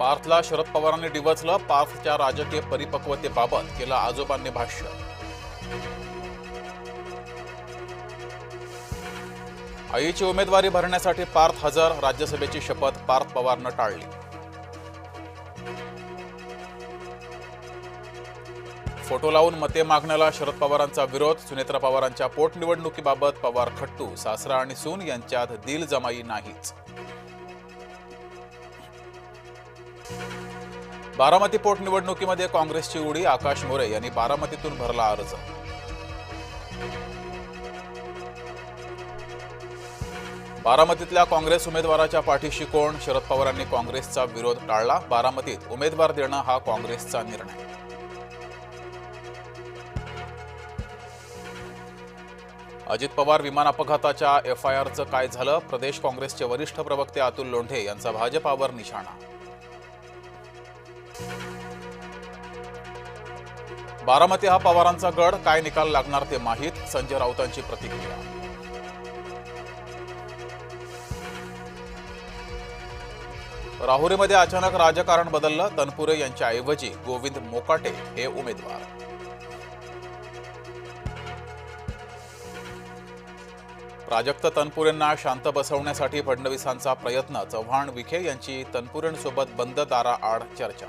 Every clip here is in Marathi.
पार्थला शरद पवारांनी डिवचलं. पार्थच्या राजकीय परिपक्वतेबाबत केलं आजोबांनी भाष्य. आईची उमेदवारी भरण्यासाठी पार्थ हजर. राज्यसभेची शपथ पार्थ पवारनं टाळली. फोटो लावून मते मागण्याला शरद पवारांचा विरोध. सुनेत्रा पवारांच्या पोटनिवडणुकीबाबत पवार खट्टू. सासरा आणि सून यांच्यात दिल जमाई नाहीच. बारामती पोटनिवडणुकीमध्ये काँग्रेसची उडी. आकाश मोरे यांनी बारामतीतून भरला अर्ज. बारामतीतल्या काँग्रेस उमेदवाराच्या पाठीशी कोण? शरद पवारांनी काँग्रेसचा विरोध टाळला. बारामतीत उमेदवार देणं हा काँग्रेसचा निर्णय. अजित पवार विमान अपघाताच्या एफआयआरचं काय झालं? प्रदेश काँग्रेसचे वरिष्ठ प्रवक्ते अतुल लोंढे यांचा भाजपावर निशाणा. बारामती हा पवारांचा गड. काय निकाल लागणार ते माहीत. संजय राऊतांची प्रतिक्रिया. राहुरीमध्ये अचानक राजकारण बदललं. तनपुरे यांच्या ऐवजी गोविंद मोकाटे हे उमेदवार. प्राजक्त तनपुरेंना शांत बसवण्यासाठी फडणवीसांचा प्रयत्न. चव्हाण विखे यांची तनपुरेंसोबत बंद दाराआड चर्चा.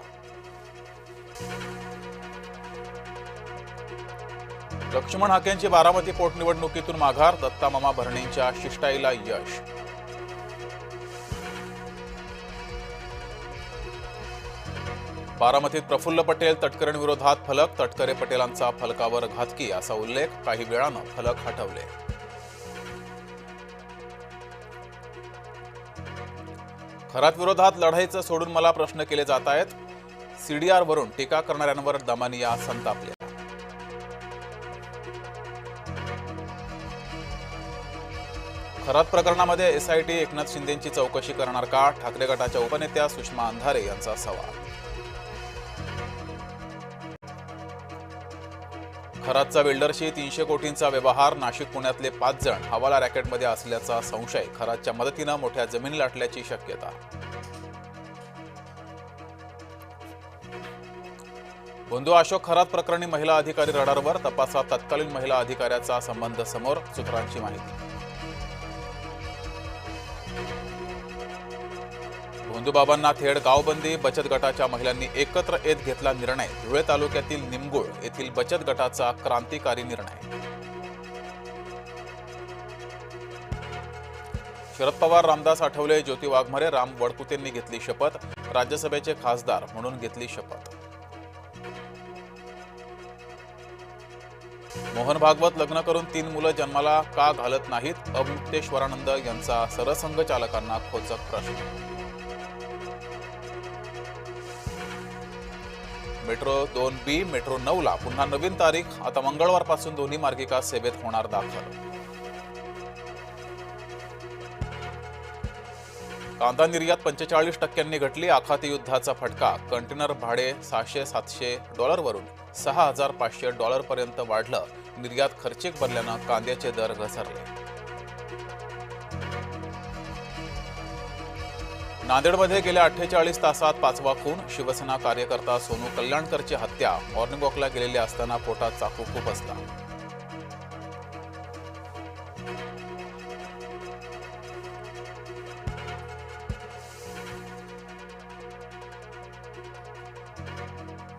लक्ष्मण हाकेंची बारामती पोटनिवडणुकीतून माघार. दत्तामामा भरणेंच्या शिष्टाईला यश. बारामतीत प्रफुल्ल पटेल तटकरेंविरोधात फलक. तटकरे पटेलांचा फलकावर घातकी असा उल्लेख. काही वेळानं फलक हटवले. खरात विरोधात लढाईचं सोडून मला प्रश्न केले जात आहेत. सीडीआर वरून टीका करणाऱ्यांवर दमानिया संतापले. खरात प्रकरणामध्ये एसआयटी एकनाथ शिंदेंची चौकशी करणार का? ठाकरे गटाच्या उपनेत्या सुषमा अंधारे यांचा सवाल. खरातचा बिल्डरशी 300 कोटींचा व्यवहार. नाशिक पुण्यातले 5 जण हवाला रॅकेटमध्ये असल्याचा संशय. खरातच्या मदतीनं मोठ्या जमीन लाटल्याची शक्यता. बंधू अशोक खरात प्रकरणी महिला अधिकारी रडारवर. तपासात तत्कालीन महिला अधिकाऱ्याचा संबंध समोर. सूत्रांची माहिती. भोंदूबाबांना थेट गावबंदी. बचत गटाच्या महिलांनी एकत्र येत घेतला निर्णय. धुळे तालुक्यातील निमगुळ येथील बचत गटाचा क्रांतिकारी निर्णय. शरद पवार, रामदास आठवले, ज्योती वाघमारे, राम वडकुतेंनी घेतली शपथ. राज्यसभेचे खासदार म्हणून घेतली शपथ. मोहन भागवत लग्न करून 3 मुलं जन्माला का घालत नाहीत? अमुक्तेश्वरानंद यांचा सरसंघ चालकांना खोचक प्रश्न. मेट्रो 2B, मेट्रो 9 ला पुन्हा नवीन तारीख. आता मंगळवारपासून दोन्ही मार्गिका सेवेत होणार दाखल. कांदा निर्यात 45% घटली. आखाती युद्धाचा फटका. कंटेनर भाडे $600-700 वरून $6,500 पर्यंत वाढलं. निर्यात खर्चिक बनल्यानं कांद्याचे दर घसरले. नांदेडमध्ये गेल्या 48 तासात 5वा खून. शिवसेना कार्यकर्ता सोनू कल्याणकरची हत्या. मॉर्निंग वॉकला गेलेले असताना पोटात चाकू खुपसला.